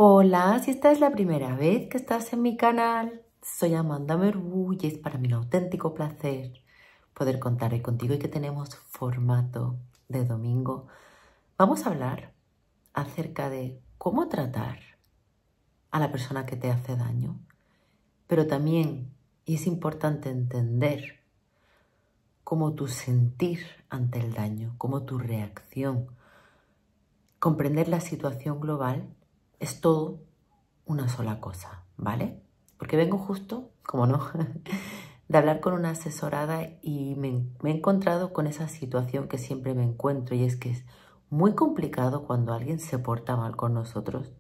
Hola, si esta es la primera vez que estás en mi canal, soy Amanda Merbu y es para mí un auténtico placer poder contar hoy contigo y que tenemos formato de domingo. Vamos a hablar acerca de cómo tratar a la persona que te hace daño, pero también, y es importante entender, cómo tu sentir ante el daño, cómo tu reacción, comprender la situación global es todo una sola cosa, ¿vale? Porque vengo justo, como no, de hablar con una asesorada y me he encontrado con esa situación que siempre me encuentro y es que es muy complicado cuando alguien se porta mal con nosotros.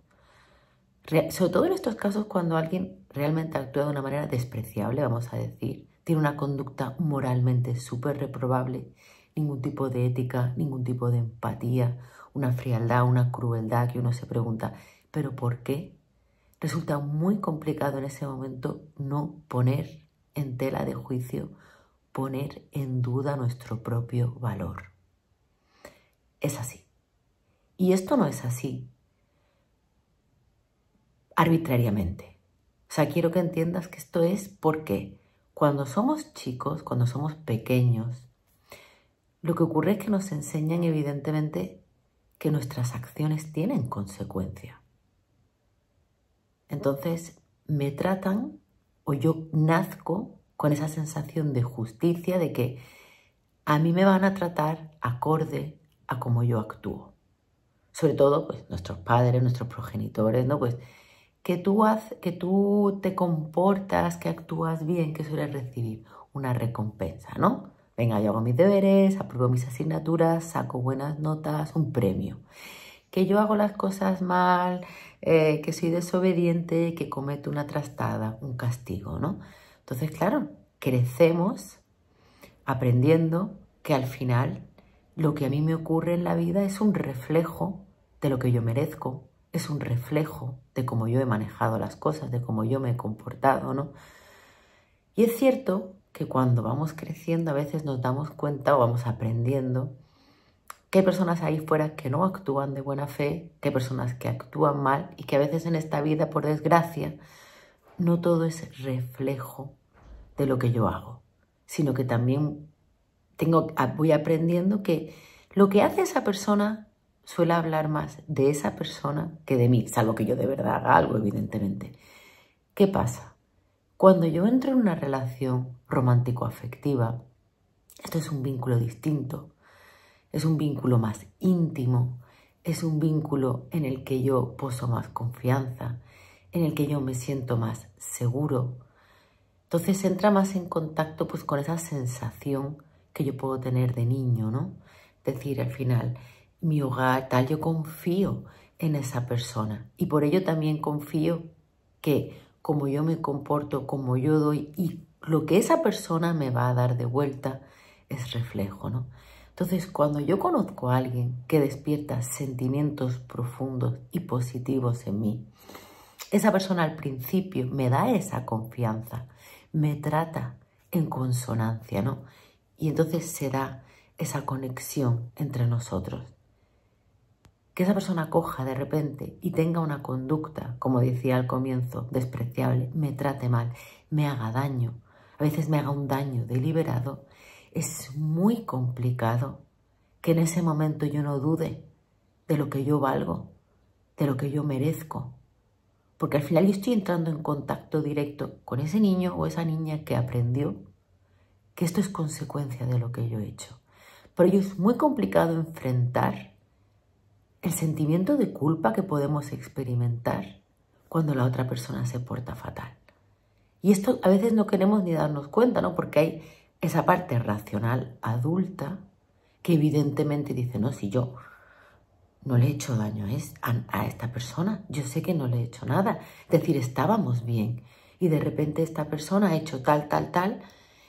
Sobre todo en estos casos cuando alguien realmente actúa de una manera despreciable, vamos a decir, tiene una conducta moralmente súper reprobable, ningún tipo de ética, ningún tipo de empatía, una frialdad, una crueldad que uno se pregunta, ¿pero por qué? Resulta muy complicado en ese momento no poner en tela de juicio, poner en duda nuestro propio valor. Es así. Y esto no es así arbitrariamente. O sea, quiero que entiendas que esto es porque cuando somos chicos, cuando somos pequeños, lo que ocurre es que nos enseñan evidentemente que nuestras acciones tienen consecuencia. Entonces, me tratan o yo nazco con esa sensación de justicia de que a mí me van a tratar acorde a cómo yo actúo. Sobre todo, pues, nuestros padres, nuestros progenitores, ¿no? Pues, que tú te comportas, que actúas bien, que sueles recibir una recompensa, ¿no? Venga, yo hago mis deberes, apruebo mis asignaturas, saco buenas notas, un premio. Que yo hago las cosas mal, que soy desobediente, que cometo una trastada, un castigo, ¿no? Entonces, claro, crecemos aprendiendo que al final lo que a mí me ocurre en la vida es un reflejo de lo que yo merezco, es un reflejo de cómo yo he manejado las cosas, de cómo yo me he comportado, ¿no? Y es cierto que cuando vamos creciendo a veces nos damos cuenta o vamos aprendiendo que hay personas ahí fuera que no actúan de buena fe, que hay personas que actúan mal y que a veces en esta vida, por desgracia, no todo es reflejo de lo que yo hago, sino que también voy aprendiendo que lo que hace esa persona suele hablar más de esa persona que de mí, salvo que yo de verdad haga algo, evidentemente. ¿Qué pasa? Cuando yo entro en una relación romántico-afectiva, esto es un vínculo distinto, es un vínculo más íntimo, es un vínculo en el que yo poso más confianza, en el que yo me siento más seguro. Entonces entra más en contacto pues con esa sensación que yo puedo tener de niño, ¿no? Es decir, al final, mi hogar, tal, yo confío en esa persona y por ello también confío que como yo me comporto, como yo doy y lo que esa persona me va a dar de vuelta es reflejo, ¿no? Entonces, cuando yo conozco a alguien que despierta sentimientos profundos y positivos en mí, esa persona al principio me da esa confianza, me trata en consonancia, ¿no? Y entonces se da esa conexión entre nosotros. Que esa persona coja de repente y tenga una conducta, como decía al comienzo, despreciable, me trate mal, me haga daño, a veces me haga un daño deliberado, es muy complicado que en ese momento yo no dude de lo que yo valgo, de lo que yo merezco. Porque al final yo estoy entrando en contacto directo con ese niño o esa niña que aprendió que esto es consecuencia de lo que yo he hecho. Por ello es muy complicado enfrentar el sentimiento de culpa que podemos experimentar cuando la otra persona se porta fatal. Y esto a veces no queremos ni darnos cuenta, ¿no? Porque hay esa parte racional adulta que evidentemente dice, no, si yo no le he hecho daño a esta persona, yo sé que no le he hecho nada. Es decir, estábamos bien y de repente esta persona ha hecho tal, tal, tal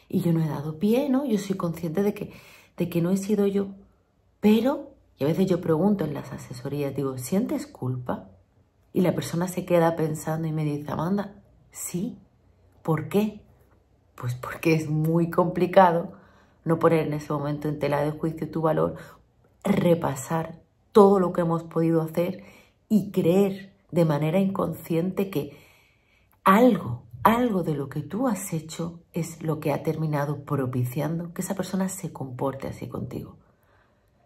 y yo no he dado pie, ¿no? Yo soy consciente de que no he sido yo. Pero, y a veces yo pregunto en las asesorías, digo, ¿sientes culpa? Y la persona se queda pensando y me dice, Amanda, sí. ¿Por qué? Pues porque es muy complicado no poner en ese momento en tela de juicio tu valor, repasar todo lo que hemos podido hacer y creer de manera inconsciente que algo de lo que tú has hecho es lo que ha terminado propiciando que esa persona se comporte así contigo.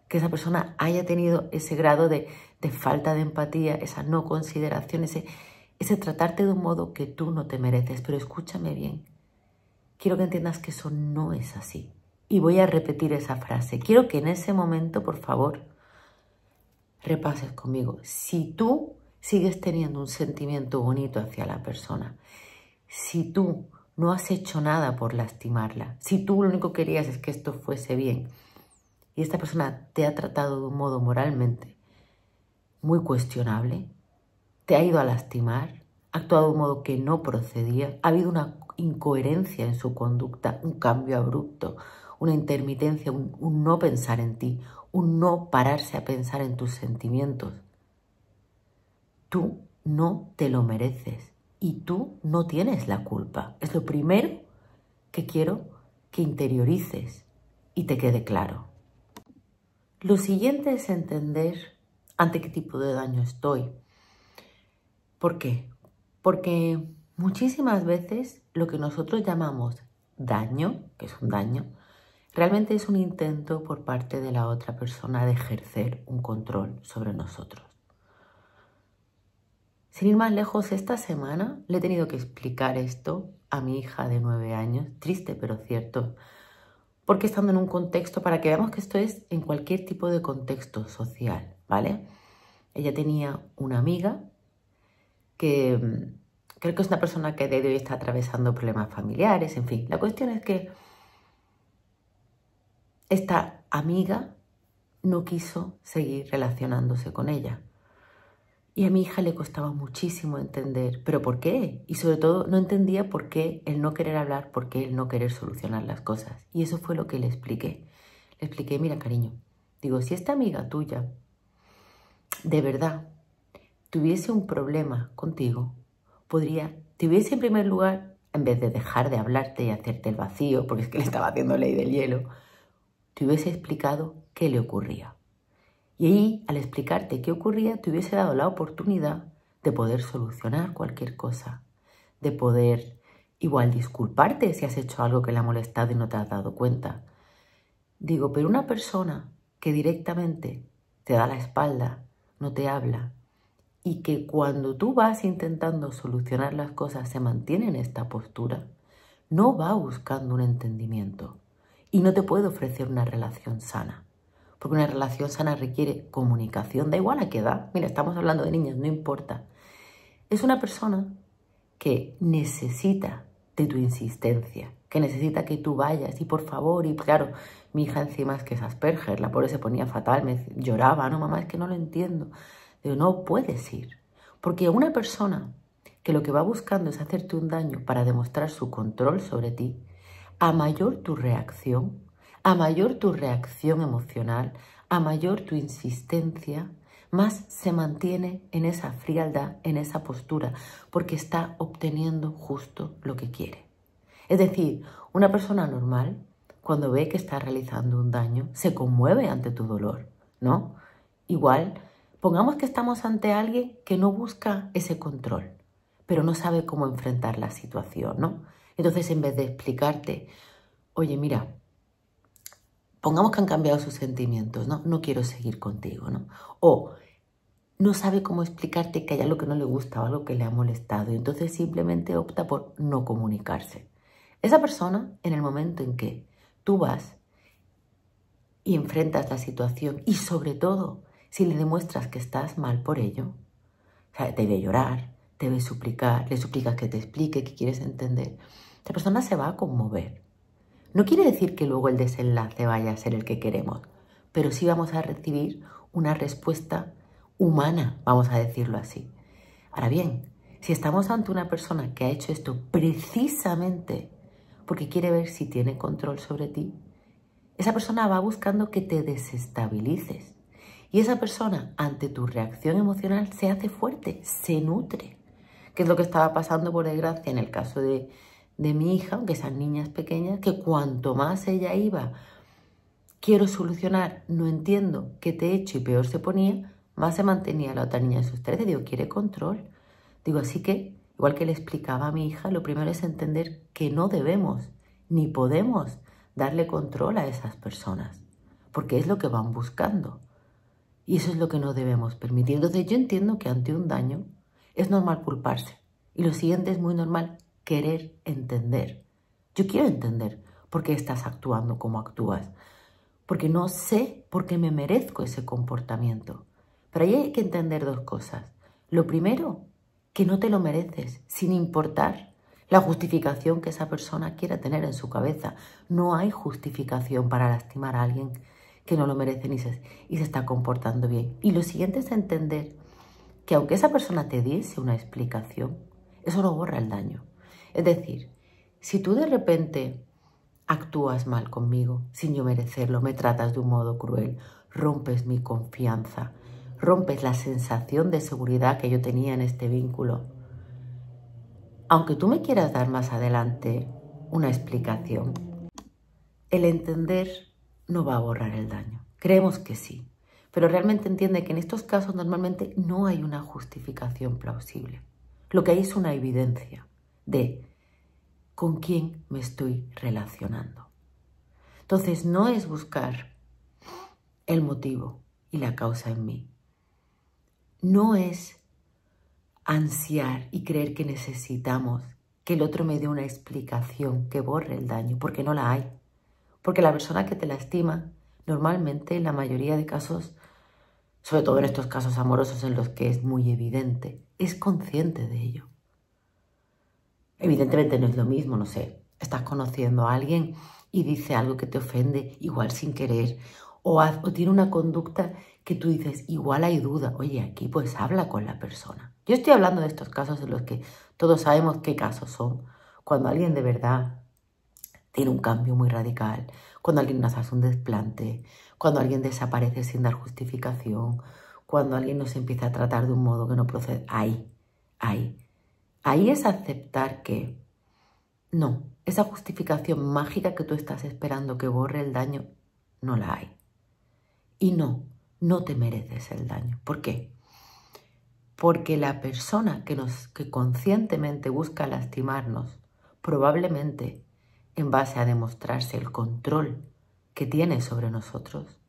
Que esa persona haya tenido ese grado de falta de empatía, esa no consideración, ese tratarte de un modo que tú no te mereces. Pero escúchame bien, quiero que entiendas que eso no es así. Y voy a repetir esa frase. Quiero que en ese momento, por favor, repases conmigo. Si tú sigues teniendo un sentimiento bonito hacia la persona, si tú no has hecho nada por lastimarla, si tú lo único que querías es que esto fuese bien y esta persona te ha tratado de un modo moralmente muy cuestionable, te ha ido a lastimar, ha actuado de un modo que no procedía, ha habido una incoherencia en su conducta, un cambio abrupto, una intermitencia, un no pensar en ti, un no pararse a pensar en tus sentimientos. Tú no te lo mereces y tú no tienes la culpa. Es lo primero que quiero que interiorices y te quede claro. Lo siguiente es entender ante qué tipo de daño estoy. ¿Por qué? Porque muchísimas veces lo que nosotros llamamos daño, que es un daño, realmente es un intento por parte de la otra persona de ejercer un control sobre nosotros. Sin ir más lejos, esta semana le he tenido que explicar esto a mi hija de 9 años, triste pero cierto, porque estando en un contexto, para que veamos que esto es en cualquier tipo de contexto social, ¿vale? Ella tenía una amiga que creo que es una persona que de hoy está atravesando problemas familiares, en fin. La cuestión es que esta amiga no quiso seguir relacionándose con ella. Y a mi hija le costaba muchísimo entender, ¿pero por qué? Y sobre todo no entendía por qué el no querer hablar, por qué el no querer solucionar las cosas. Y eso fue lo que le expliqué. Le expliqué, mira cariño, digo, si esta amiga tuya de verdad tuviese un problema contigo, te hubiese en primer lugar, en vez de dejar de hablarte y hacerte el vacío, porque es que le estaba haciendo ley del hielo, te hubiese explicado qué le ocurría. Y ahí, al explicarte qué ocurría, te hubiese dado la oportunidad de poder solucionar cualquier cosa, de poder igual disculparte si has hecho algo que le ha molestado y no te has dado cuenta. Digo, pero una persona que directamente te da la espalda, no te habla, y que cuando tú vas intentando solucionar las cosas se mantiene en esta postura, no va buscando un entendimiento y no te puede ofrecer una relación sana. Porque una relación sana requiere comunicación, da igual a qué edad. Mira, estamos hablando de niños, no importa. Es una persona que necesita de tu insistencia, que necesita que tú vayas y por favor, y claro, mi hija encima es que es Asperger, la pobre se ponía fatal, lloraba, no mamá, es que no lo entiendo. Digo, no puedes ir, porque una persona que lo que va buscando es hacerte un daño para demostrar su control sobre ti, a mayor tu reacción, a mayor tu reacción emocional, a mayor tu insistencia, más se mantiene en esa frialdad, en esa postura, porque está obteniendo justo lo que quiere. Es decir, una persona normal, cuando ve que está realizando un daño, se conmueve ante tu dolor, ¿no? Igual, pongamos que estamos ante alguien que no busca ese control, pero no sabe cómo enfrentar la situación, ¿no? Entonces, en vez de explicarte, oye, mira, pongamos que han cambiado sus sentimientos, ¿no? No quiero seguir contigo, ¿no? O no sabe cómo explicarte que hay algo que no le gusta o algo que le ha molestado y entonces simplemente opta por no comunicarse. Esa persona, en el momento en que tú vas y enfrentas la situación y sobre todo si le demuestras que estás mal por ello, o sea, te ve llorar, te ve suplicar, le suplicas que te explique, que quieres entender, esa persona se va a conmover. No quiere decir que luego el desenlace vaya a ser el que queremos, pero sí vamos a recibir una respuesta humana, vamos a decirlo así. Ahora bien, si estamos ante una persona que ha hecho esto precisamente porque quiere ver si tiene control sobre ti, esa persona va buscando que te desestabilices. Y esa persona, ante tu reacción emocional, se hace fuerte, se nutre. Que es lo que estaba pasando, por desgracia, en el caso de mi hija, aunque sean niñas pequeñas, que cuanto más ella iba, quiero solucionar, no entiendo qué te he hecho y peor se ponía, más se mantenía la otra niña en sus 13. Digo, quiere control. Digo, así que, igual que le explicaba a mi hija, lo primero es entender que no debemos ni podemos darle control a esas personas, porque es lo que van buscando. Y eso es lo que no debemos permitir. Entonces yo entiendo que ante un daño es normal culparse. Y lo siguiente es muy normal querer entender. Yo quiero entender por qué estás actuando como actúas. Porque no sé por qué me merezco ese comportamiento. Pero ahí hay que entender dos cosas. Lo primero, que no te lo mereces, sin importar la justificación que esa persona quiera tener en su cabeza. No hay justificación para lastimar a alguien que no lo merece y se está comportando bien. Y lo siguiente es entender que aunque esa persona te diese una explicación, eso no borra el daño. Es decir, si tú de repente actúas mal conmigo sin yo merecerlo, me tratas de un modo cruel, rompes mi confianza, rompes la sensación de seguridad que yo tenía en este vínculo, aunque tú me quieras dar más adelante una explicación, el entender no va a borrar el daño. Creemos que sí, pero realmente entiende que en estos casos normalmente no hay una justificación plausible. Lo que hay es una evidencia de con quién me estoy relacionando. Entonces no es buscar el motivo y la causa en mí. No es ansiar y creer que necesitamos que el otro me dé una explicación que borre el daño, porque no la hay. Porque la persona que te lastima, normalmente en la mayoría de casos, sobre todo en estos casos amorosos en los que es muy evidente, es consciente de ello. Evidentemente no es lo mismo, no sé, estás conociendo a alguien y dice algo que te ofende, igual sin querer, o tiene una conducta que tú dices, igual hay duda. Oye, aquí pues habla con la persona. Yo estoy hablando de estos casos en los que todos sabemos qué casos son. Cuando alguien de verdad tiene un cambio muy radical, cuando alguien nos hace un desplante, cuando alguien desaparece sin dar justificación, cuando alguien nos empieza a tratar de un modo que no procede. Ahí es aceptar que no, esa justificación mágica que tú estás esperando que borre el daño, no la hay. Y no te mereces el daño. ¿Por qué? Porque la persona que conscientemente busca lastimarnos, probablemente en base a demostrarse el control que tiene sobre nosotros,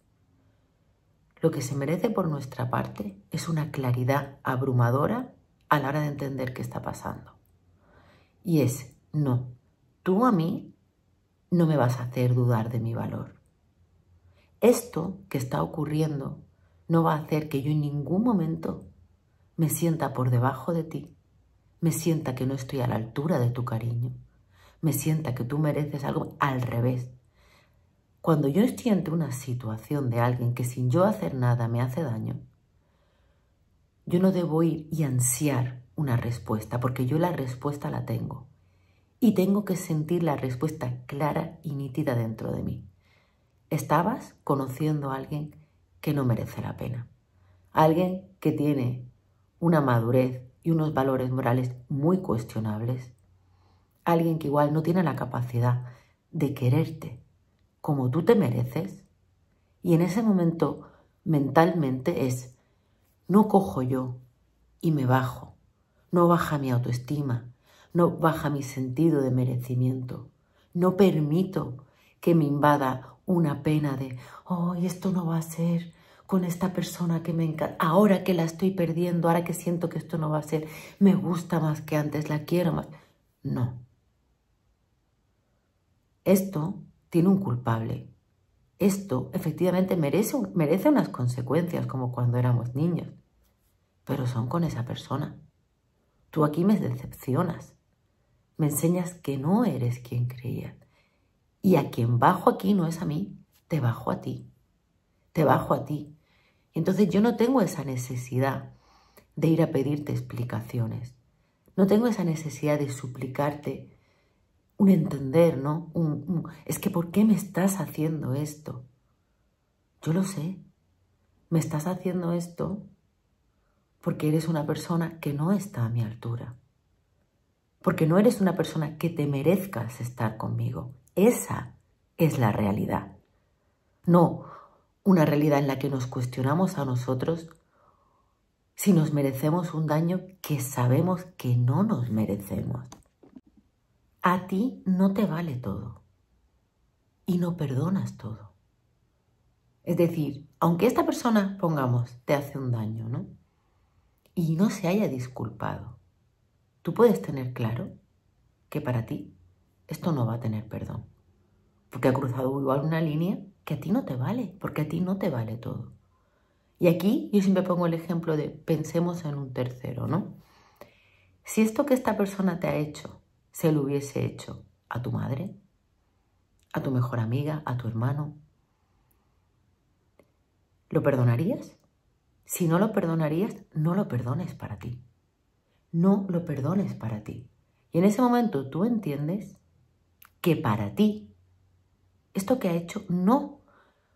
lo que se merece por nuestra parte es una claridad abrumadora a la hora de entender qué está pasando. Y es, no, tú a mí no me vas a hacer dudar de mi valor. Esto que está ocurriendo no va a hacer que yo en ningún momento me sienta por debajo de ti, me sienta que no estoy a la altura de tu cariño, me sienta que tú mereces algo. Al revés. Cuando yo estoy ante una situación de alguien que sin yo hacer nada me hace daño, yo no debo ir y ansiar una respuesta, porque yo la respuesta la tengo. Y tengo que sentir la respuesta clara y nítida dentro de mí. Estabas conociendo a alguien que no merece la pena. Alguien que tiene una madurez y unos valores morales muy cuestionables. Alguien que igual no tiene la capacidad de quererte como tú te mereces. Y en ese momento mentalmente es, no cojo yo y me bajo. No baja mi autoestima. No baja mi sentido de merecimiento. No permito que me invada una pena de, esto no va a ser con esta persona que me encanta. Ahora que la estoy perdiendo, ahora que siento que esto no va a ser, me gusta más que antes, la quiero más. No. Esto tiene un culpable. Esto efectivamente merece unas consecuencias como cuando éramos niños. Pero son con esa persona. Tú aquí me decepcionas. Me enseñas que no eres quien creías. Y a quien bajo aquí no es a mí, te bajo a ti. Te bajo a ti. Entonces yo no tengo esa necesidad de ir a pedirte explicaciones. No tengo esa necesidad de suplicarte un entender, ¿no? Es que ¿por qué me estás haciendo esto? Yo lo sé. Me estás haciendo esto porque eres una persona que no está a mi altura. Porque no eres una persona que te merezcas estar conmigo. Esa es la realidad. No una realidad en la que nos cuestionamos a nosotros si nos merecemos un daño que sabemos que no nos merecemos? A ti no te vale todo y no perdonas todo. Es decir, aunque esta persona, pongamos, te hace un daño, ¿no? Y no se haya disculpado, tú puedes tener claro que para ti esto no va a tener perdón. Porque ha cruzado igual una línea que a ti no te vale, porque a ti no te vale todo. Y aquí yo siempre pongo el ejemplo de pensemos en un tercero, ¿no? Si esto que esta persona te ha hecho se lo hubiese hecho a tu madre, a tu mejor amiga, a tu hermano, ¿lo perdonarías? Si no lo perdonarías, no lo perdones para ti. No lo perdones para ti. Y en ese momento tú entiendes que para ti esto que ha hecho no, o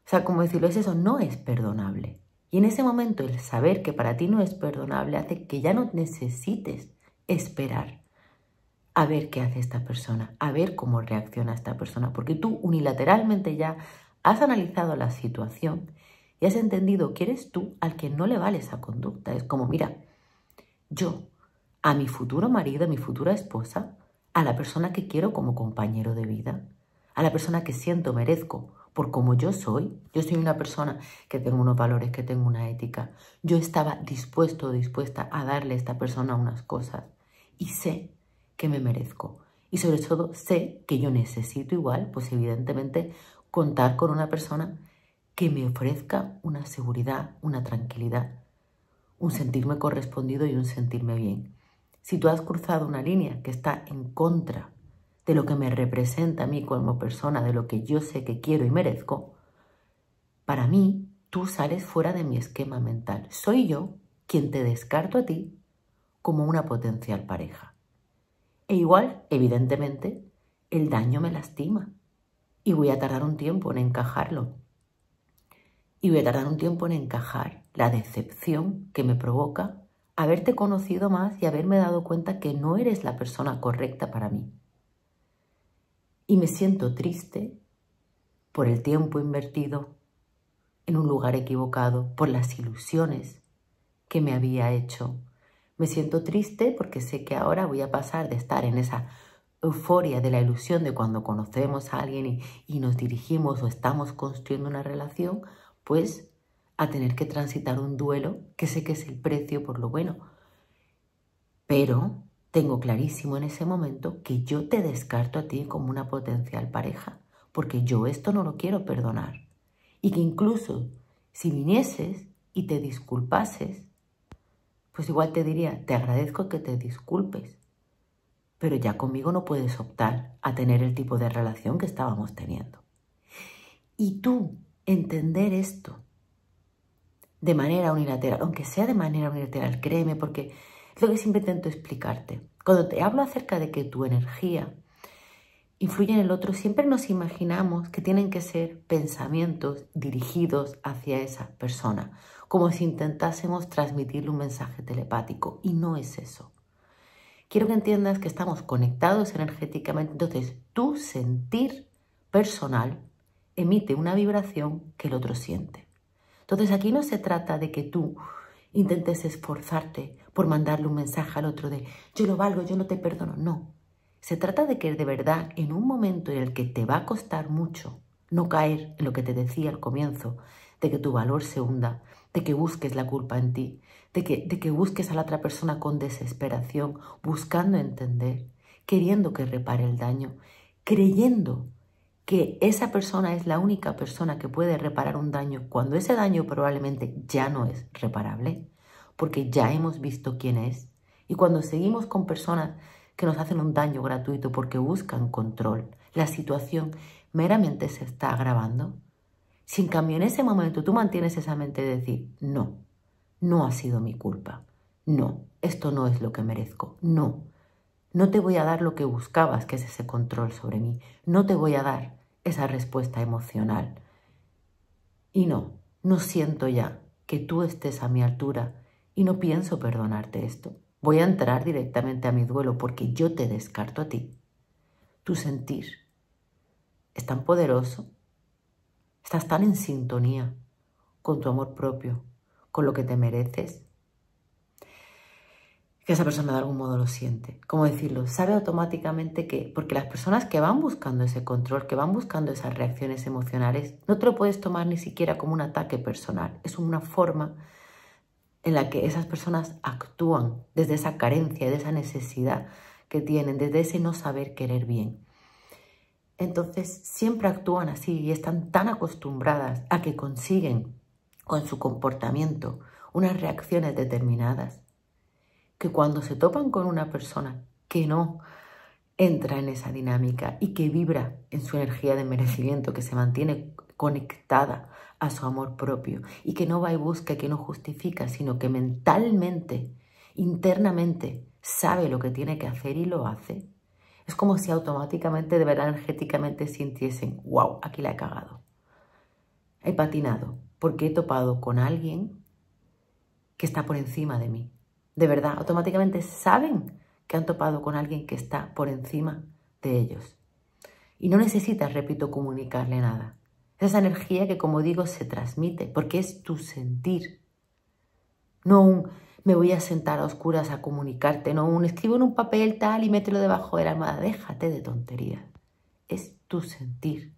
sea, como decirlo, es eso, no es perdonable. Y en ese momento el saber que para ti no es perdonable hace que ya no necesites esperar a ver qué hace esta persona, a ver cómo reacciona esta persona, porque tú unilateralmente ya has analizado la situación y has entendido que eres tú al que no le vale esa conducta. Es como, mira, yo a mi futuro marido, a mi futura esposa, a la persona que quiero como compañero de vida, a la persona que siento merezco por como yo soy una persona que tengo unos valores, que tengo una ética, yo estaba dispuesto o dispuesta a darle a esta persona unas cosas y sé que me merezco. Y sobre todo sé que yo necesito igual, pues evidentemente, contar con una persona que me ofrezca una seguridad, una tranquilidad, un sentirme correspondido y un sentirme bien. Si tú has cruzado una línea que está en contra de lo que me representa a mí como persona, de lo que yo sé que quiero y merezco, para mí tú sales fuera de mi esquema mental. Soy yo quien te descarto a ti como una potencial pareja. E igual, evidentemente, el daño me lastima y voy a tardar un tiempo en encajarlo. Y voy a tardar un tiempo en encajar la decepción que me provoca haberte conocido más y haberme dado cuenta que no eres la persona correcta para mí. Y me siento triste por el tiempo invertido en un lugar equivocado, por las ilusiones que me había hecho. Me siento triste porque sé que ahora voy a pasar de estar en esa euforia de la ilusión de cuando conocemos a alguien y nos dirigimos o estamos construyendo una relación, pues a tener que transitar un duelo que sé que es el precio por lo bueno. Pero tengo clarísimo en ese momento que yo te descarto a ti como una potencial pareja, porque yo esto no lo quiero perdonar. Y que incluso si vinieses y te disculpases, pues igual te diría, te agradezco que te disculpes, pero ya conmigo no puedes optar a tener el tipo de relación que estábamos teniendo. Y tú entender esto de manera unilateral, aunque sea de manera unilateral, créeme, porque es lo que siempre intento explicarte. Cuando te hablo acerca de que tu energía influye en el otro, siempre nos imaginamos que tienen que ser pensamientos dirigidos hacia esa persona, como si intentásemos transmitirle un mensaje telepático, y no es eso. Quiero que entiendas que estamos conectados energéticamente, entonces tu sentir personal emite una vibración que el otro siente. Entonces aquí no se trata de que tú intentes esforzarte por mandarle un mensaje al otro de yo lo valgo, yo no te perdono. No, se trata de que de verdad en un momento en el que te va a costar mucho no caer en lo que te decía al comienzo, de que tu valor se hunda, de que busques la culpa en ti, de que busques a la otra persona con desesperación, buscando entender, queriendo que repare el daño, creyendo que esa persona es la única persona que puede reparar un daño cuando ese daño probablemente ya no es reparable, porque ya hemos visto quién es. Y cuando seguimos con personas que nos hacen un daño gratuito porque buscan control, la situación meramente se está agravando. Si en cambio en ese momento tú mantienes esa mente de decir, no, no ha sido mi culpa, no, esto no es lo que merezco, no, no te voy a dar lo que buscabas, que es ese control sobre mí, no te voy a dar esa respuesta emocional. Y no, no siento ya que tú estés a mi altura y no pienso perdonarte esto. Voy a entrar directamente a mi duelo porque yo te descarto a ti. Tu sentir es tan poderoso, estás tan en sintonía con tu amor propio, con lo que te mereces, que esa persona de algún modo lo siente. ¿Cómo decirlo? Sabe automáticamente que, porque las personas que van buscando ese control, que van buscando esas reacciones emocionales, no te lo puedes tomar ni siquiera como un ataque personal. Es una forma en la que esas personas actúan desde esa carencia, de esa necesidad que tienen, desde ese no saber querer bien. Entonces siempre actúan así y están tan acostumbradas a que consiguen con su comportamiento unas reacciones determinadas que cuando se topan con una persona que no entra en esa dinámica y que vibra en su energía de merecimiento, que se mantiene conectada a su amor propio y que no va y busca, que no justifica, sino que mentalmente, internamente sabe lo que tiene que hacer y lo hace, es como si automáticamente, de verdad, energéticamente sintiesen, wow, aquí la he cagado. He patinado porque he topado con alguien que está por encima de mí. De verdad, automáticamente saben que han topado con alguien que está por encima de ellos. Y no necesitas, repito, comunicarle nada. Es esa energía que, como digo, se transmite porque es tu sentir. No un me voy a sentar a oscuras a comunicarte, no un escribo en un papel tal y mételo debajo de la almohada. Déjate de tonterías. Es tu sentir.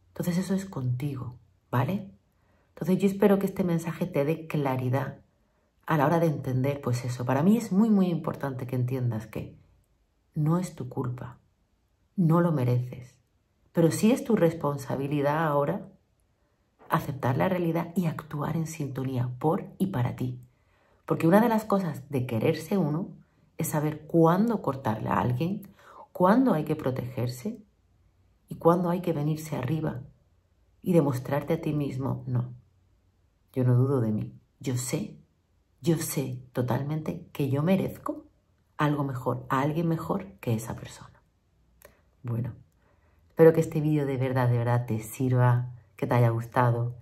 Entonces eso es contigo, ¿vale? Entonces yo espero que este mensaje te dé claridad a la hora de entender, pues eso. Para mí es muy, muy importante que entiendas que no es tu culpa, no lo mereces, pero sí es tu responsabilidad ahora aceptar la realidad y actuar en sintonía por y para ti. Porque una de las cosas de quererse uno es saber cuándo cortarle a alguien, cuándo hay que protegerse y cuándo hay que venirse arriba y demostrarte a ti mismo, no, yo no dudo de mí, yo sé totalmente que yo merezco algo mejor, a alguien mejor que esa persona. Bueno, espero que este vídeo de verdad te sirva, que te haya gustado.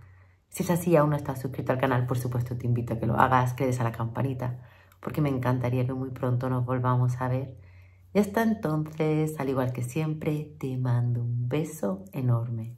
Si es así y aún no estás suscrito al canal, por supuesto te invito a que lo hagas, que le des a la campanita, porque me encantaría que muy pronto nos volvamos a ver. Y hasta entonces, al igual que siempre, te mando un beso enorme.